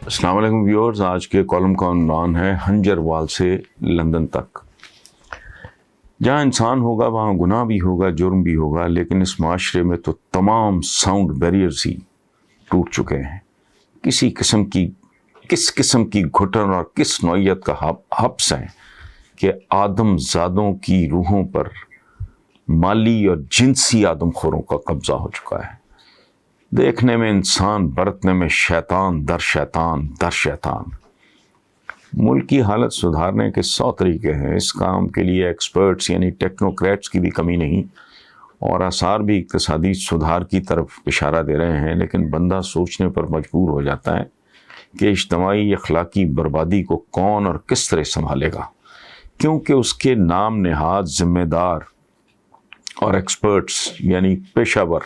السلام علیکم ویورز، آج کے کالم کا عنوان ہے ہنجر وال سے لندن تک۔ جہاں انسان ہوگا وہاں گناہ بھی ہوگا، جرم بھی ہوگا، لیکن اس معاشرے میں تو تمام ساؤنڈ بیریئرز ہی ٹوٹ چکے ہیں۔ کس قسم کی گھٹن اور کس نوعیت کا حبس ہے کہ آدم زادوں کی روحوں پر مالی اور جنسی آدم خوروں کا قبضہ ہو چکا ہے۔ دیکھنے میں انسان، برتنے میں شیطان در شیطان در شیطان۔ ملک کی حالت سدھارنے کے 100 طریقے ہیں۔ اس کام کے لیے ایکسپرٹس یعنی ٹیکنوکریٹس کی بھی کمی نہیں، اور آثار بھی اقتصادی سدھار کی طرف اشارہ دے رہے ہیں، لیکن بندہ سوچنے پر مجبور ہو جاتا ہے کہ اجتماعی اخلاقی بربادی کو کون اور کس طرح سنبھالے گا، کیونکہ اس کے نام نہاد ذمہ دار اور ایکسپرٹس یعنی پیشہ ور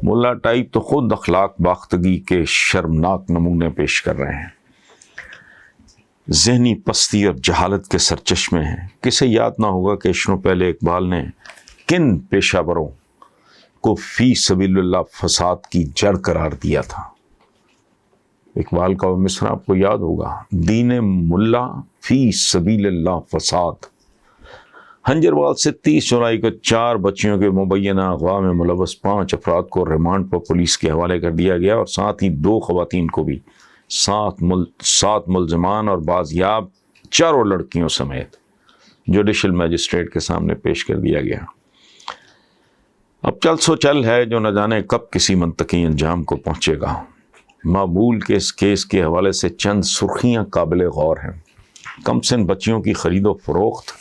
ملا ٹائپ تو خود اخلاق باختگی کے شرمناک نمونے پیش کر رہے ہیں۔ ذہنی پستی اور جہالت کے سرچشمے ہیں۔ کسے یاد نہ ہوگا کہ اشروں پہلے اقبال نے کن پیشہ وروں کو فی سبیل اللہ فساد کی جڑ قرار دیا تھا۔ اقبال کا وہ مصرع آپ کو یاد ہوگا، دین ملا فی سبیل اللہ فساد۔ ہنجر وال سے 30 جولائی کو 4 بچیوں کے مبینہ اغوا میں ملوث 5 افراد کو ریمانڈ پر پولیس کے حوالے کر دیا گیا، اور ساتھ ہی 2 خواتین کو بھی 7 ملزمان اور بازیاب 4 لڑکیوں سمیت جوڈیشل میجسٹریٹ کے سامنے پیش کر دیا گیا۔ اب چل سو چل ہے جو نہ جانے کب کسی منطقی انجام کو پہنچے گا۔ معمول کے اس کیس کے حوالے سے چند سرخیاں قابل غور ہیں۔ کم سن بچیوں کی خرید و فروخت،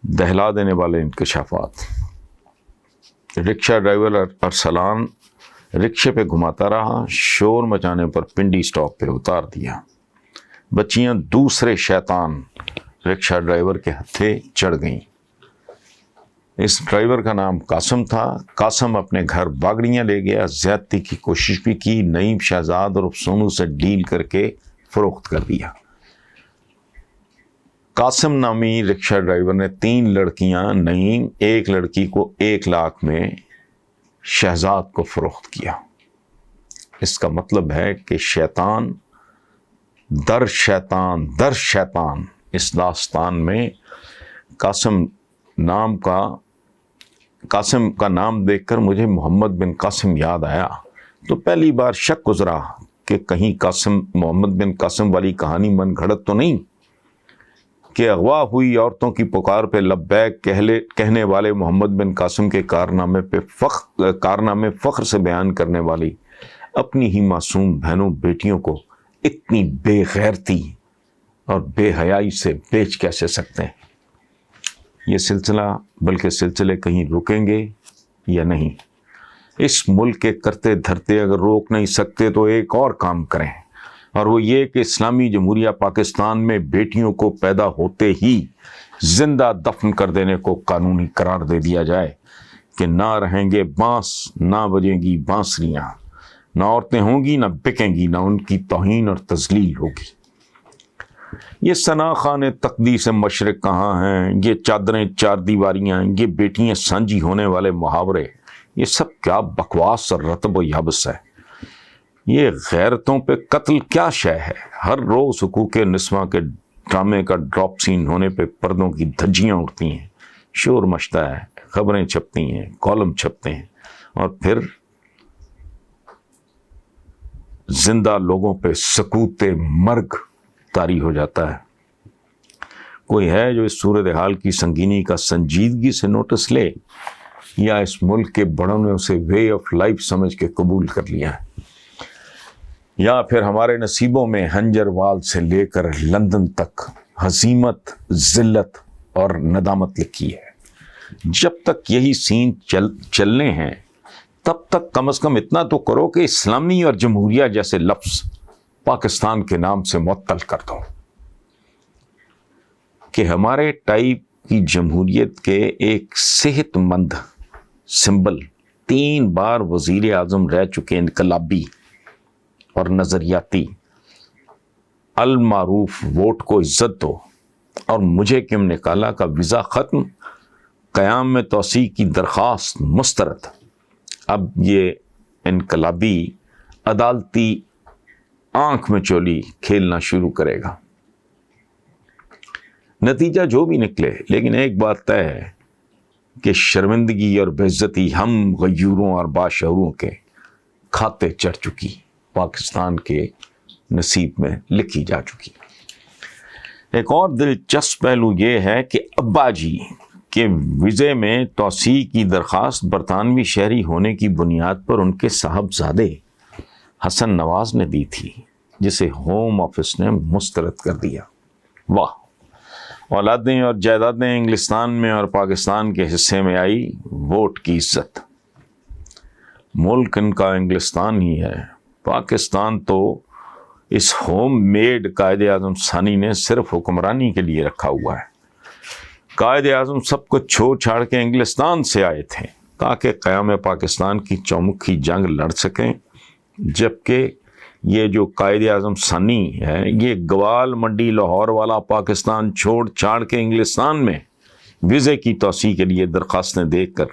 دہلا دینے والے انکشافات۔ رکشہ ڈرائیور ارسلان رکشے پہ گھماتا رہا، شور مچانے پر پنڈی سٹاپ پہ اتار دیا۔ بچیاں دوسرے شیطان رکشہ ڈرائیور کے ہتھے چڑھ گئیں۔ اس ڈرائیور کا نام قاسم تھا۔ قاسم اپنے گھر باگڑیاں لے گیا، زیادتی کی کوشش بھی کی، نعیم شہزاد اور سونو سے ڈیل کر کے فروخت کر دیا۔ قاسم نامی رکشہ ڈرائیور نے 3 لڑکیاں، نعیم، 1 لڑکی کو 1 لاکھ میں شہزاد کو فروخت کیا۔ اس کا مطلب ہے کہ شیطان در شیطان در شیطان۔ اس داستان میں قاسم کا نام دیکھ کر مجھے محمد بن قاسم یاد آیا، تو پہلی بار شک گزرا کہ کہیں محمد بن قاسم والی کہانی من گھڑت تو نہیں، کہ اغوا ہوئی عورتوں کی پکار پہ لبیک کہنے والے محمد بن قاسم کے کارنامے فخر سے بیان کرنے والی اپنی ہی معصوم بہنوں بیٹیوں کو اتنی بے غیرتی اور بے حیائی سے بیچ کیسے سکتے ہیں۔ یہ سلسلے کہیں رکیں گے یا نہیں؟ اس ملک کے کرتے دھرتے اگر روک نہیں سکتے تو ایک اور کام کریں، اور وہ یہ کہ اسلامی جمہوریہ پاکستان میں بیٹیوں کو پیدا ہوتے ہی زندہ دفن کر دینے کو قانونی قرار دے دیا جائے، کہ نہ رہیں گے بانس، نہ بجیں گی بانسریاں، نہ عورتیں ہوں گی، نہ بکیں گی، نہ ان کی توہین اور تذلیل ہوگی۔ یہ ثنا خان تقدیس مشرق کہاں ہیں، یہ چادریں 4 دیواریاں، یہ بیٹیاں سانجی ہونے والے محاورے، یہ سب کیا بکواس اور رطب و یابس ہے۔ یہ غیرتوں پہ قتل کیا شے ہے؟ ہر روز حقوق نسواں کے ڈرامے کا ڈراپ سین ہونے پہ پردوں کی دھجیاں اڑتی ہیں، شور مچتا ہے، خبریں چھپتی ہیں، کالم چھپتے ہیں، اور پھر زندہ لوگوں پہ سکوت مرگ طاری ہو جاتا ہے۔ کوئی ہے جو اس صورتحال کی سنگینی کا سنجیدگی سے نوٹس لے، یا اس ملک کے بڑوں نے اسے وے آف لائف سمجھ کے قبول کر لیا ہے، یا پھر ہمارے نصیبوں میں ہنجر وال سے لے کر لندن تک ہزیمت، ذلت اور ندامت لکھی ہے۔ جب تک یہی سین چلنے ہیں تب تک کم از کم اتنا تو کرو کہ اسلامی اور جمہوریہ جیسے لفظ پاکستان کے نام سے معطل کر دو، کہ ہمارے ٹائپ کی جمہوریت کے ایک صحت مند سمبل 3 بار وزیر اعظم رہ چکے انقلابی اور نظریاتی المعروف ووٹ کو عزت دو، اور مجھے کیوں نکالا کا ویزا ختم، قیام میں توسیع کی درخواست مسترد۔ اب یہ انقلابی عدالتی آنکھ میں چولی کھیلنا شروع کرے گا. نتیجہ جو بھی نکلے، لیکن ایک بات طے ہے کہ شرمندگی اور بے عزتی ہم غیوروں اور باشعوروں کے کھاتے چڑھ چکی، پاکستان کے نصیب میں لکھی جا چکی. ایک اور دلچسپ پہلو یہ ہے کہ ابا جی کے ویزے میں توسیع کی درخواست برطانوی شہری ہونے کی بنیاد پر ان کے صاحبزادے حسن نواز نے دی تھی، جسے ہوم آفس نے مسترد کر دیا. واہ، اولادیں اور جائیدادیں انگلستان میں اور پاکستان کے حصے میں آئی، ووٹ کی عزت. ملک ان کا انگلستان ہی ہے، پاکستان تو اس ہوم میڈ قائد اعظم ثانی نے صرف حکمرانی کے لیے رکھا ہوا ہے. قائد اعظم سب کو چھوڑ چھاڑ کے انگلستان سے آئے تھے تاکہ قیام پاکستان کی چومکھی جنگ لڑ سکیں، جبکہ یہ جو قائد اعظم ثانی ہے یہ گوال منڈی لاہور والا پاکستان چھوڑ چھاڑ کے انگلستان میں ویزے کی توسیع کے لیے درخواستیں دے کر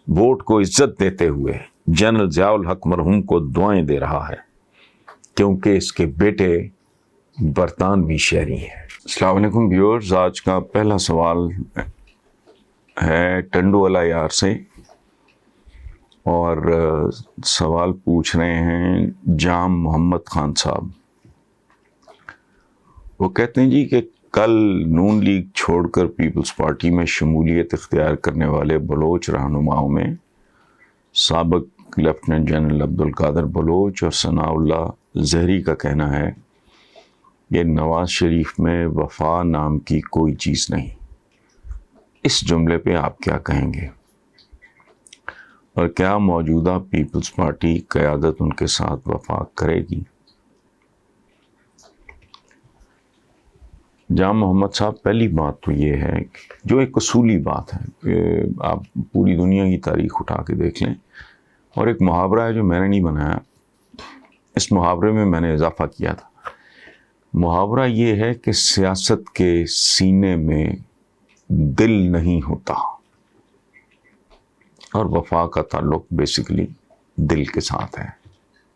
ووٹ کو عزت دیتے ہوئے جنرل ضیاء الحق مرحوم کو دعائیں دے رہا ہے، کیونکہ اس کے بیٹے برطانوی شہری ہیں. السلام علیکم ویورز، آج کا پہلا سوال ہے ٹنڈو والا یار سے، اور سوال پوچھ رہے ہیں جام محمد خان صاحب. وہ کہتے ہیں جی کہ کل نون لیگ چھوڑ کر پیپلز پارٹی میں شمولیت اختیار کرنے والے بلوچ رہنماؤں میں سابق لیفٹیننٹ جنرل عبدالقادر بلوچ اور ثناء اللہ زہری کا کہنا ہے کہ نواز شریف میں وفا نام کی کوئی چیز نہیں. اس جملے پہ آپ کیا کہیں گے، اور کیا موجودہ پیپلز پارٹی قیادت ان کے ساتھ وفا کرے گی؟ جام محمد صاحب، پہلی بات تو یہ ہے جو ایک اصولی بات ہے کہ آپ پوری دنیا کی تاریخ اٹھا کے دیکھ لیں، اور ایک محاورہ ہے جو میں نے نہیں بنایا، اس محاورے میں میں نے اضافہ کیا تھا. محاورہ یہ ہے کہ سیاست کے سینے میں دل نہیں ہوتا، اور وفا کا تعلق بیسیکلی دل کے ساتھ ہے،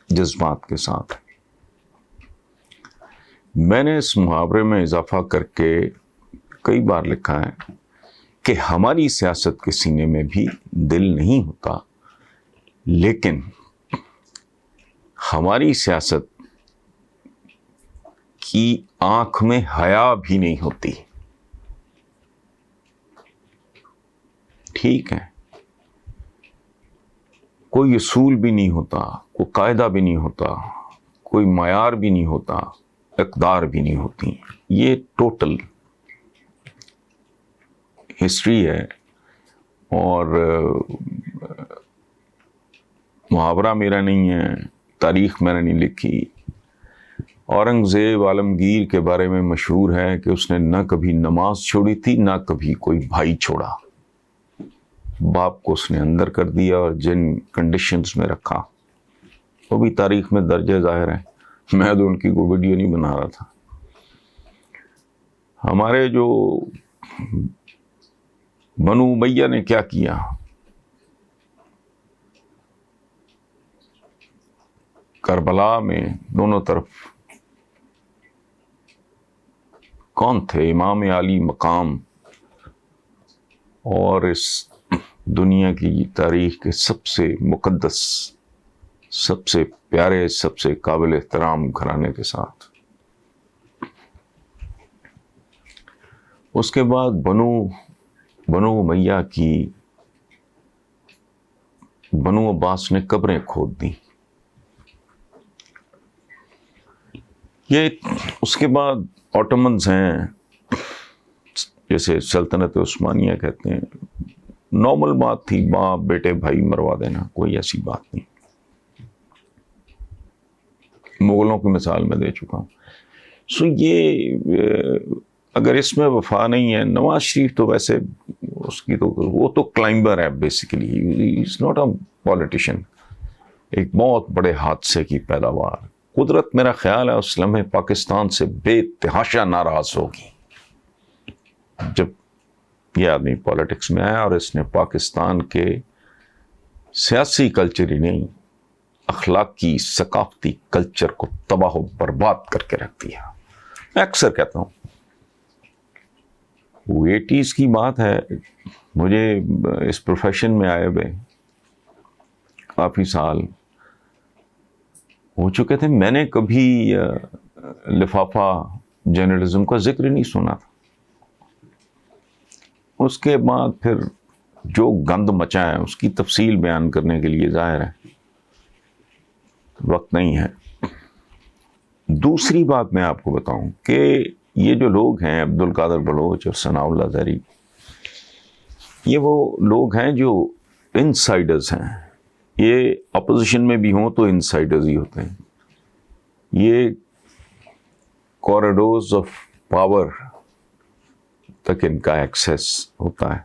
جذبات کے ساتھ. میں نے اس محاورے میں اضافہ کر کے کئی بار لکھا ہے کہ ہماری سیاست کے سینے میں بھی دل نہیں ہوتا، لیکن ہماری سیاست کی آنکھ میں حیا بھی نہیں ہوتی. ٹھیک ہے، کوئی اصول بھی نہیں ہوتا، کوئی قاعدہ بھی نہیں ہوتا، کوئی معیار بھی نہیں ہوتا، اقدار بھی نہیں ہوتی. یہ ٹوٹل ہسٹری ہے، اور محاورہ میرا نہیں ہے، تاریخ میں نے نہیں لکھی. اورنگزیب عالمگیر کے بارے میں مشہور ہے کہ اس نے نہ کبھی نماز چھوڑی تھی، نہ کبھی کوئی بھائی چھوڑا. باپ کو اس نے اندر کر دیا، اور جن کنڈیشنز میں رکھا وہ بھی تاریخ میں درج ظاہر ہے. میں تو ان کی کوئی ویڈیو نہیں بنا رہا تھا. ہمارے جو بنو امیہ نے کیا کیا، کربلا میں دونوں طرف کون تھے؟ امام عالی مقام، اور اس دنیا کی تاریخ کے سب سے مقدس، سب سے پیارے، سب سے قابل احترام گھرانے کے ساتھ. اس کے بعد بنو امیہ کی بنو عباس نے قبریں کھود دی. یہ اس کے بعد آٹومنز ہیں، جیسے سلطنت عثمانیہ کہتے ہیں. نارمل بات تھی، باپ بیٹے بھائی مروا دینا، کوئی ایسی بات نہیں. مغلوں کی مثال میں دے چکا ہوں. سو یہ اگر اس میں وفا نہیں ہے، نواز شریف تو ویسے اس کی تو وہ تو کلائمبر ہے basically, he is not a politician. ایک بہت بڑے حادثے کی پیداوار. قدرت میرا خیال ہے اس لمحے پاکستان سے بے تحاشا ناراض ہوگی جب یہ آدمی پالیٹکس میں آیا، اور اس نے پاکستان کے سیاسی کلچر ہی نہیں، اخلاقی ثقافتی کلچر کو تباہ و برباد کر کے رکھ دیا. میں اکثر کہتا ہوں، وہ 80s کی بات ہے، مجھے اس پروفیشن میں آئے ہوئے کافی سال ہو چکے تھے، میں نے کبھی لفافہ جرنلزم کا ذکر ہی نہیں سنا تھا. اس کے بعد پھر جو گند مچا ہے اس کی تفصیل بیان کرنے کے لیے ظاہر ہے وقت نہیں ہے. دوسری بات میں آپ کو بتاؤں کہ یہ جو لوگ ہیں عبد القادر بلوچ اور ثناء اللہ زہری، یہ وہ لوگ ہیں جو انسائڈرز ہیں. یہ اپوزیشن میں بھی ہوں تو انسائڈرز ہی ہوتے ہیں. یہ کوریڈورز آف پاور تک ان کا ایکسیس ہوتا ہے.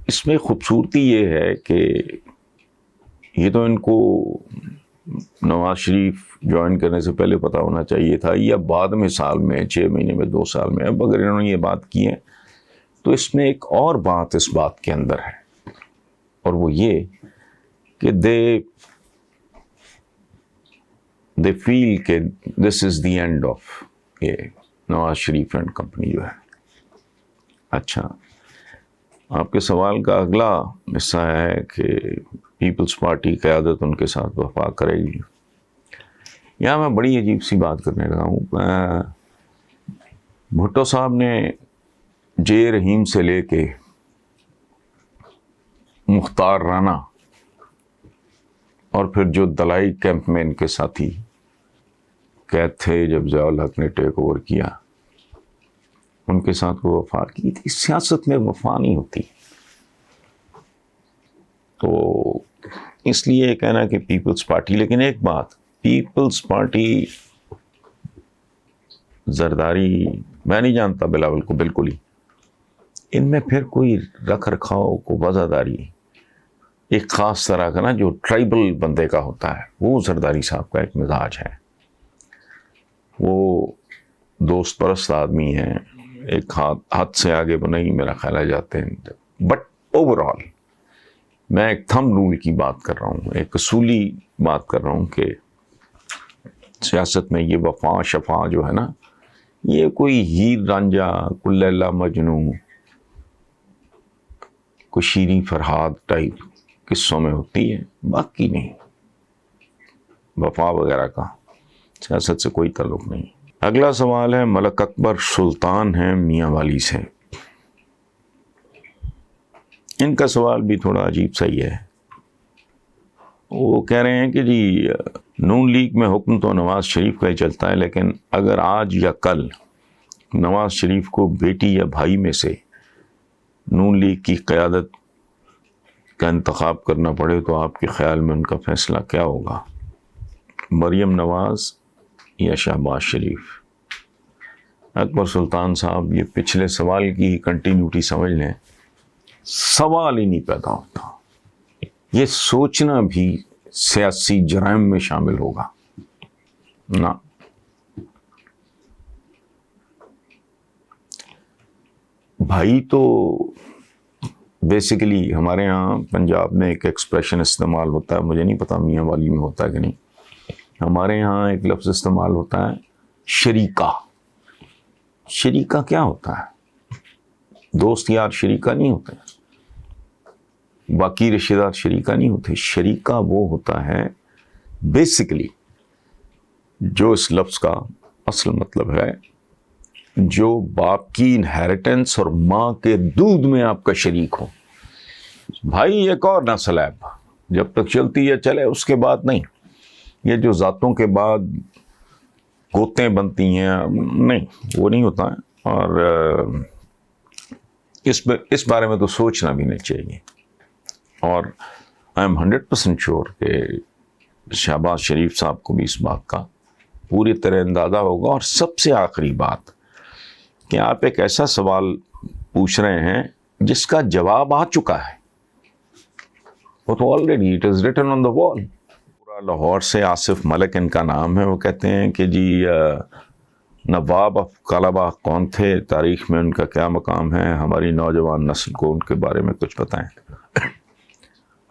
اس میں خوبصورتی یہ ہے کہ یہ تو ان کو نواز شریف جوائن کرنے سے پہلے پتہ ہونا چاہیے تھا، یا بعد میں سال میں 6 مہینے میں 2 سال میں. اب اگر انہوں نے یہ بات کی ہے تو اس میں ایک اور بات اس بات کے اندر ہے، اور وہ یہ کہ دے فیل کہ دس از دی اینڈ آف یہ نواز شریف اینڈ کمپنی جو ہے. اچھا، آپ کے سوال کا اگلا حصہ ہے کہ پیپلز پارٹی قیادت ان کے ساتھ وفا کرے گی. یہاں میں بڑی عجیب سی بات کرنے لگا ہوں. بھٹو صاحب نے جے رحیم سے لے کے مختار رانا اور پھر جو دلائی کیمپ میں ان کے ساتھی قید تھے جب ضیاء الحق نے ٹیک اوور کیا، ان کے ساتھ وہ وفا کی تھی. سیاست میں وفا نہیں ہوتی. تو اس لیے یہ کہنا کہ پیپلز پارٹی، لیکن ایک بات، پیپلز پارٹی زرداری میں نہیں جانتا بلاول کو بالکل ہی. ان میں پھر کوئی رکھ رکھاؤ کو وزاداری ایک خاص طرح کا نا جو ٹرائبل بندے کا ہوتا ہے، وہ زرداری صاحب کا ایک مزاج ہے. وہ دوست پرست آدمی ہیں، ایک حد سے آگے وہ نہیں میرا خیال ہے جاتے ہیں. بٹ اوور آل میں ایک تھم رول کی بات کر رہا ہوں، ایک اصولی بات کر رہا ہوں کہ سیاست میں یہ وفا شفا جو ہے نا، یہ کوئی ہیر رانجھا، کوئی لیلا مجنو، کوئی شیریں فرہاد ٹائپ قصوں میں ہوتی ہے، باقی نہیں. وفا وغیرہ کا سیاست سے کوئی تعلق نہیں. اگلا سوال ہے ملک اکبر سلطان ہیں میاں والی سے. ان کا سوال بھی تھوڑا عجیب سا ہی ہے. وہ کہہ رہے ہیں کہ جی نون لیگ میں حکم تو نواز شریف کا ہی چلتا ہے، لیکن اگر آج یا کل نواز شریف کو بیٹی یا بھائی میں سے نون لیگ کی قیادت کا انتخاب کرنا پڑے تو آپ کے خیال میں ان کا فیصلہ کیا ہوگا؟ مریم نواز یا شہباز شریف؟ اکبر سلطان صاحب، یہ پچھلے سوال کی ہی کنٹینیوٹی سمجھ لیں. سوال ہی نہیں پیدا ہوتا. یہ سوچنا بھی سیاسی جرائم میں شامل ہوگا نا. بھائی تو بیسیکلی ہمارے ہاں پنجاب میں ایک ایکسپریشن استعمال ہوتا ہے، مجھے نہیں پتا میاں والی میں ہوتا ہے کہ نہیں. ہمارے ہاں ایک لفظ استعمال ہوتا ہے شریکہ. شریکہ کیا ہوتا ہے؟ دوست یار شریکہ نہیں ہوتے، باقی رشتہ دار شریکہ نہیں ہوتے. شریکہ وہ ہوتا ہے بیسیکلی جو اس لفظ کا اصل مطلب ہے، جو باپ کی انہیریٹنس اور ماں کے دودھ میں آپ کا شریک ہو. بھائی ایک اور نسل ہے، جب تک چلتی ہے چلے، اس کے بعد نہیں. یہ جو ذاتوں کے بعد گوتیں بنتی ہیں، نہیں، وہ نہیں ہوتا ہے. اور اس بارے میں تو سوچنا بھی نہیں چاہیے. اور آئی ایم 100% شیور کہ شہباز شریف صاحب کو بھی اس بات کا پوری طرح اندازہ ہوگا. اور سب سے آخری بات کہ آپ ایک ایسا سوال پوچھ رہے ہیں جس کا جواب آ چکا ہے، وہ تو already it is written on the wall. Lahore سے آصف ملک ان کا نام ہے. وہ کہتے ہیں کہ جی نواب آف کالاباغ کون تھے، تاریخ میں ان کا کیا مقام ہے، ہماری نوجوان نسل کو ان کے بارے میں کچھ بتائیں.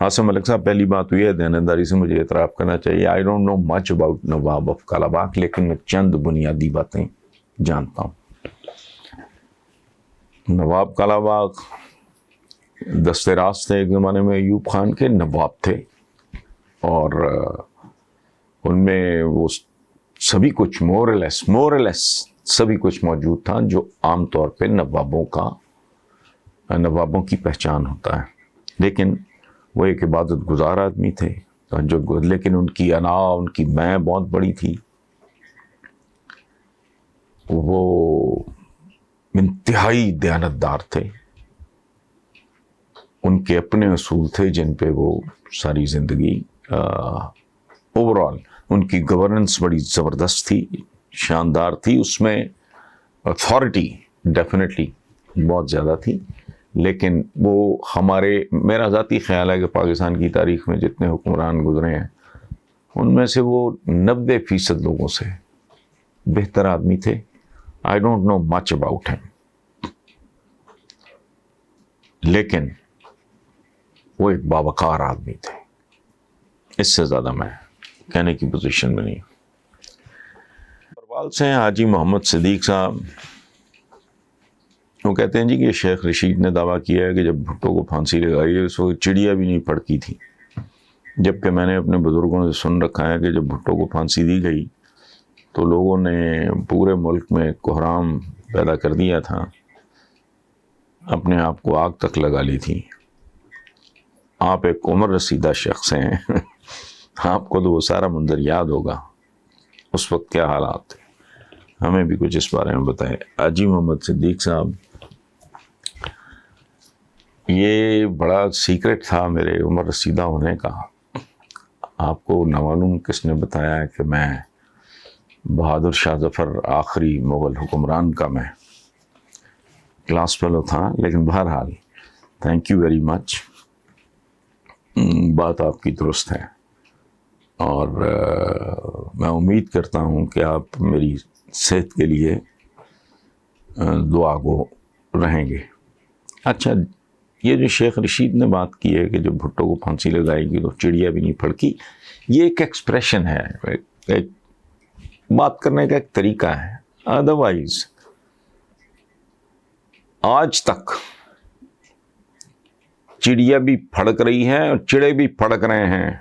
عاصم ملک صاحب، پہلی بات ہوئی ہے، دیانتداری سے مجھے اعتراف کرنا چاہیے، I don't know much about Nawab of Kala Bagh, لیکن میں چند بنیادی باتیں جانتا ہوں۔ نواب کالا باغ دستے راست تھے ایک زمانے میں، ایوب خان کے نواب تھے، اور ان میں وہ سبھی کچھ مورلیس سبھی کچھ موجود تھا جو عام طور پہ نوابوں کی پہچان ہوتا ہے۔ لیکن وہ ایک عبادت گزار آدمی تھے، لیکن ان کی انا، ان کی میں بہت بڑی تھی۔ وہ انتہائی دیانتدار تھے، ان کے اپنے اصول تھے جن پہ وہ ساری زندگی، اوور آل ان کی گورننس بڑی زبردست تھی، شاندار تھی، اس میں اتھارٹی ڈیفینیٹلی بہت زیادہ تھی۔ لیکن وہ میرا ذاتی خیال ہے کہ پاکستان کی تاریخ میں جتنے حکمران گزرے ہیں ان میں سے وہ 90% لوگوں سے بہتر آدمی تھے۔ آئی ڈونٹ نو مچ اباؤٹ ہم، لیکن وہ ایک باوقار آدمی تھے، اس سے زیادہ میں کہنے کی پوزیشن میں نہیں ہوں۔ پروال سے ہیں حاجی محمد صدیق صاحب، وہ کہتے ہیں جی کہ شیخ رشید نے دعویٰ کیا ہے کہ جب بھٹو کو پھانسی لگائی ہے اس وقت چڑیا بھی نہیں پھڑکی تھی، جبکہ میں نے اپنے بزرگوں سے سن رکھا ہے کہ جب بھٹو کو پھانسی دی گئی تو لوگوں نے پورے ملک میں کوہرام پیدا کر دیا تھا، اپنے آپ کو آگ تک لگا لی تھی۔ آپ ایک عمر رسیدہ شخص ہیں، آپ کو تو وہ سارا منظر یاد ہوگا، اس وقت کیا حالات تھے، ہمیں بھی کچھ اس بارے میں بتائیں۔ حاجی محمد صدیق صاحب، یہ بڑا سیکرٹ تھا میرے عمر رسیدہ ہونے کا، آپ کو نامعلوم کس نے بتایا ہے کہ میں بہادر شاہ ظفر آخری مغل حکمران کا میں کلاس فیلو تھا، لیکن بہرحال تھینک یو ویری مچ، بات آپ کی درست ہے، اور میں امید کرتا ہوں کہ آپ میری صحت کے لیے دعا گو رہیں گے۔ اچھا، یہ جو شیخ رشید نے بات کی ہے کہ جب بھٹو کو پھانسی لگائے گی تو چڑیا بھی نہیں پھڑکی، یہ ایک ایکسپریشن ہے، ایک بات کرنے کا ایک طریقہ ہے۔ ادروائز آج تک چڑیا بھی پھڑک رہی ہے اور چڑے بھی پھڑک رہے ہیں۔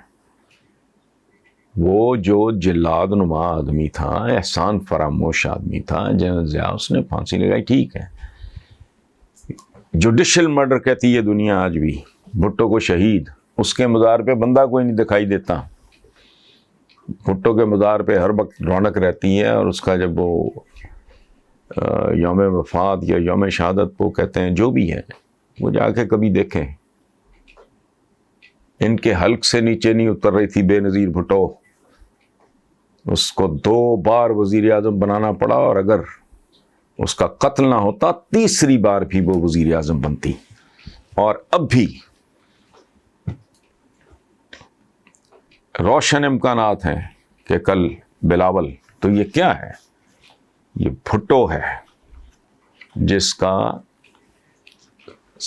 وہ جو جلاد نما آدمی تھا، احسان فراموش آدمی تھا، جنرل ضیاء، اس نے پھانسی لگائی، ٹھیک ہے، جوڈیشل مرڈر کہتی ہے دنیا آج بھی، بھٹو کو شہید، اس کے مزار پہ بندہ کوئی نہیں دکھائی دیتا، بھٹو کے مزار پہ ہر وقت رونق رہتی ہے، اور اس کا جب وہ یوم وفات یا یوم شہادت وہ کہتے ہیں جو بھی ہے، وہ جا کے کبھی دیکھیں، ان کے حلق سے نیچے نہیں اتر رہی تھی بے نظیر بھٹو، اس کو 2 بار وزیر اعظم بنانا پڑا، اور اگر اس کا قتل نہ ہوتا تیسری بار بھی وہ وزیر اعظم بنتی۔ اور اب بھی روشن امکانات ہیں کہ کل بلاول، تو یہ کیا ہے؟ یہ بھٹو ہے جس کا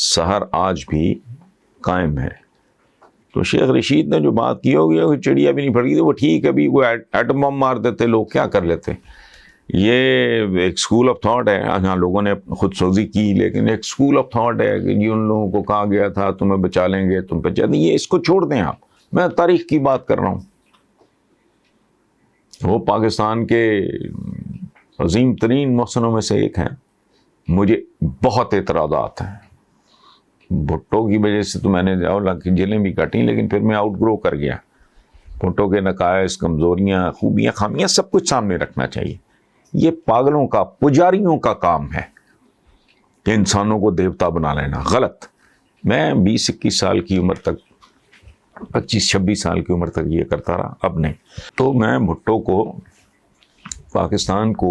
سحر آج بھی قائم ہے۔ تو شیخ رشید نے جو بات کی ہوگی کہ چڑیا بھی نہیں پھڑ گئی، تو وہ ٹھیک ہے، ابھی وہ ایٹم بم مار دیتے لوگ، کیا کر لیتے، یہ ایک اسکول آف تھاٹ ہے۔ ہاں، لوگوں نے خود سوزی کی، لیکن ایک اسکول آف تھاٹ ہے کہ جی ان لوگوں کو کہا گیا تھا تمہیں بچا لیں گے، تم بچا دیں، یہ اس کو چھوڑ دیں آپ، میں تاریخ کی بات کر رہا ہوں۔ وہ پاکستان کے عظیم ترین محسنوں میں سے ایک ہیں، مجھے بہت اعتراضات ہیں بھٹو کی وجہ سے، تو میں نے جیلیں بھی کاٹیں، لیکن پھر میں آؤٹ گرو کر گیا۔ بھٹو کے نقائص، کمزوریاں، خوبیاں، خامیاں سب کچھ سامنے رکھنا چاہیے۔ یہ پاگلوں کا، پجاریوں کا کام ہے کہ انسانوں کو دیوتا بنا لینا، غلط۔ میں 20-21 سال کی عمر تک، 25-26 سال کی عمر تک یہ کرتا رہا، اب نہیں۔ تو میں بھٹو کو، پاکستان کو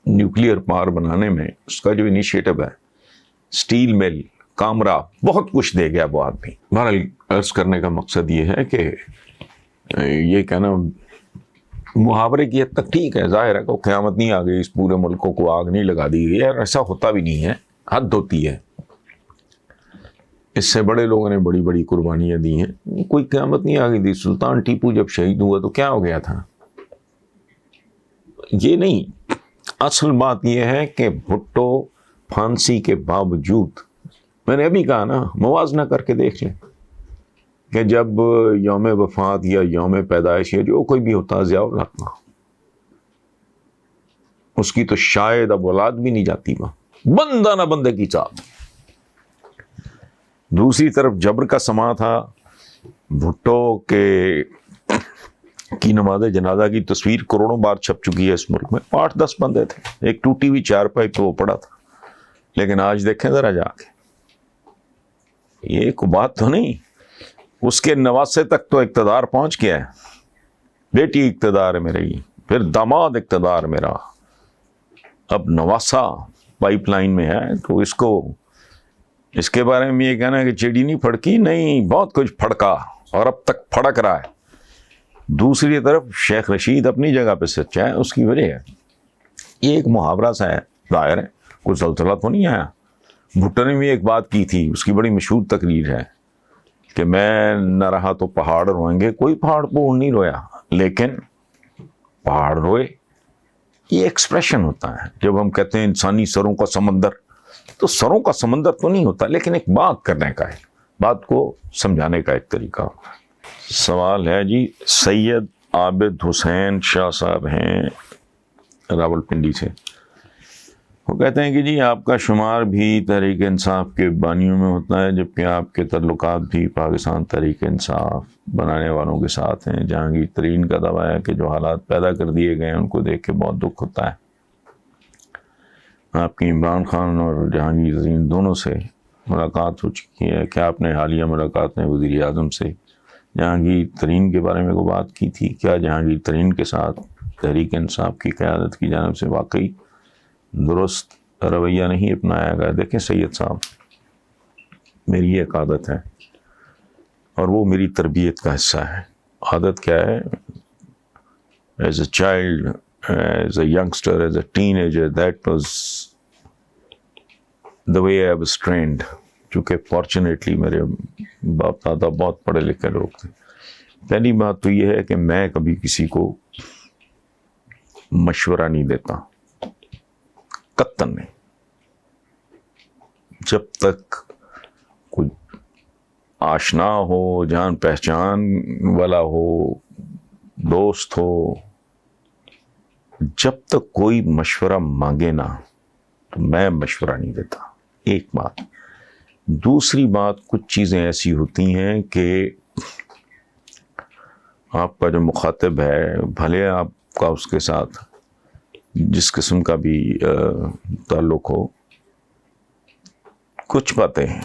نیوکلیئر پاور بنانے میں اس کا جو انیشیٹو ہے، سٹیل مل، کامرا، بہت کچھ دے گیا وہ آدمی۔ بہرحال عرض کرنے کا مقصد یہ ہے کہ یہ کہنا محاورے کی حد تک ٹھیک ہے، ظاہر ہے کہ قیامت نہیں آ گئی، اس پورے ملکوں کو آگ نہیں لگا دی گئی ہے، ایسا ہوتا بھی نہیں ہے، حد ہوتی ہے۔ اس سے بڑے لوگوں نے بڑی بڑی قربانیاں دی ہیں. کوئی قیامت نہیں آ گئی تھی. سلطان ٹیپو جب شہید ہوا تو کیا ہو گیا تھا؟ یہ نہیں. اصل بات یہ ہے کہ بھٹو پھانسی کے باوجود، میں نے ابھی کہا نا، موازنہ کر کے دیکھ لیں کہ جب یوم وفات یا یوم پیدائش یا جو کوئی بھی ہوتا، ضیاء الحق، اس کی تو شاید اب اولاد بھی نہیں جاتی وہاں، بندہ نہ بندے کی چاہت. دوسری طرف جبر کا سما تھا. بھٹو کی نماز جنازہ کی تصویر کروڑوں بار چھپ چکی ہے اس ملک میں. 8-10 بندے تھے، ایک ٹوٹی ہوئی چارپائی پہ وہ پڑا تھا. لیکن آج دیکھیں ذرا جا کے، یہ کوئی بات تو نہیں. اس کے نواسے تک تو اقتدار پہنچ گیا ہے. بیٹی اقتدار ہے میری، پھر داماد اقتدار میرا، اب نواسا پائپ لائن میں ہے. تو اس کے بارے میں یہ کہنا ہے کہ چڑی نہیں پھڑکی، نہیں، بہت کچھ پھڑکا اور اب تک پھڑک رہا ہے. دوسری طرف شیخ رشید اپنی جگہ پہ سچا ہے. اس کی وجہ ہے یہ ایک محاورہ سا ہے، ظاہر ہے کوئی زلزلہ تو نہیں آیا. بھٹو نے بھی ایک بات کی تھی، اس کی بڑی مشہور تقریر ہے کہ میں نہ رہا تو پہاڑ روئیں گے. کوئی پہاڑ پوڑ نہیں رویا، لیکن پہاڑ روئے. یہ ایکسپریشن ہوتا ہے. جب ہم کہتے ہیں انسانی سروں کا سمندر، تو سروں کا سمندر تو نہیں ہوتا، لیکن ایک بات کرنے کا ہے، بات کو سمجھانے کا ایک طریقہ ہوتا ہے. سوال ہے جی، سید عابد حسین شاہ صاحب ہیں راول پنڈی سے. وہ کہتے ہیں کہ جی آپ کا شمار بھی تحریک انصاف کے بانیوں میں ہوتا ہے، جبکہ آپ کے تعلقات بھی پاکستان تحریک انصاف بنانے والوں کے ساتھ ہیں. جہانگیر ترین کا دعویٰ ہے کہ جو حالات پیدا کر دیے گئے ہیں ان کو دیکھ کے بہت دکھ ہوتا ہے. آپ کی عمران خان اور جہانگیر ترین دونوں سے ملاقات ہو چکی ہے. کیا آپ نے حالیہ ملاقات میں وزیر اعظم سے جہانگیر ترین کے بارے میں کوئی بات کی تھی؟ کیا جہانگیر ترین کے ساتھ تحریک انصاف کی قیادت کی جانب سے واقعی درست رویہ نہیں اپنایا گیا؟ دیکھیں سید صاحب، میری ایک عادت ہے اور وہ میری تربیت کا حصہ ہے. عادت کیا ہے؟ As a child, as a یگسٹر، as a ten ager, that was the way I was trained. چونکہ فارچونیٹلی میرے باپ دادا بہت پڑھے لکھے لوگ تھے. پہلی بات تو یہ ہے کہ میں کبھی کسی کو مشورہ نہیں دیتا، قطعاً نہیں. جب تک کوئی آشنا ہو، جان پہچان والا ہو، دوست ہو، جب تک کوئی مشورہ مانگے نہ تو میں مشورہ نہیں دیتا. ایک بات. دوسری بات، کچھ چیزیں ایسی ہوتی ہیں کہ آپ کا جو مخاطب ہے، بھلے آپ کا اس کے ساتھ جس قسم کا بھی تعلق ہو، کچھ باتیں ہیں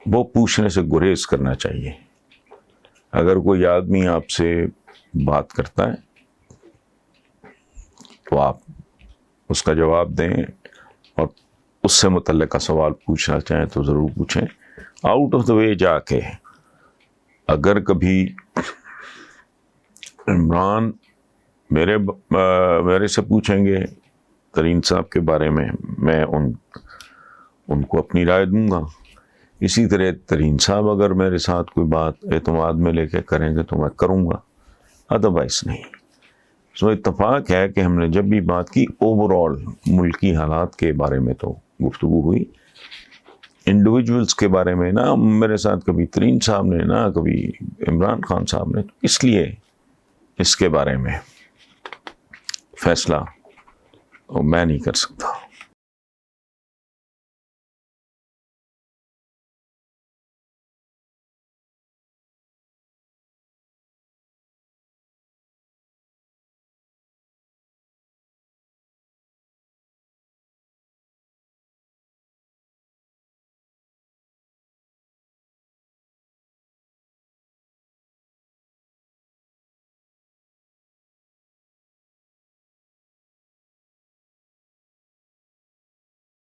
وہ پوچھنے سے گریز کرنا چاہیے. اگر کوئی آدمی آپ سے بات کرتا ہے تو آپ اس کا جواب دیں، اور اس سے متعلقہ سوال پوچھنا چاہیں تو ضرور پوچھیں، آؤٹ آف دا وے جا کے. اگر کبھی عمران میرے سے پوچھیں گے ترین صاحب کے بارے میں، میں ان کو اپنی رائے دوں گا. اسی طرح ترین صاحب اگر میرے ساتھ کوئی بات اعتماد میں لے کے کریں گے تو میں کروں گا، ادروائز نہیں. سو اتفاق ہے کہ ہم نے جب بھی بات کی اوور آل ملکی حالات کے بارے میں تو گفتگو ہوئی. انڈیویجولز کے بارے میں نہ میرے ساتھ کبھی ترین صاحب نے، نہ کبھی عمران خان صاحب نے. اس لیے اس کے بارے میں فیصلہ میں نہیں کر سکتا.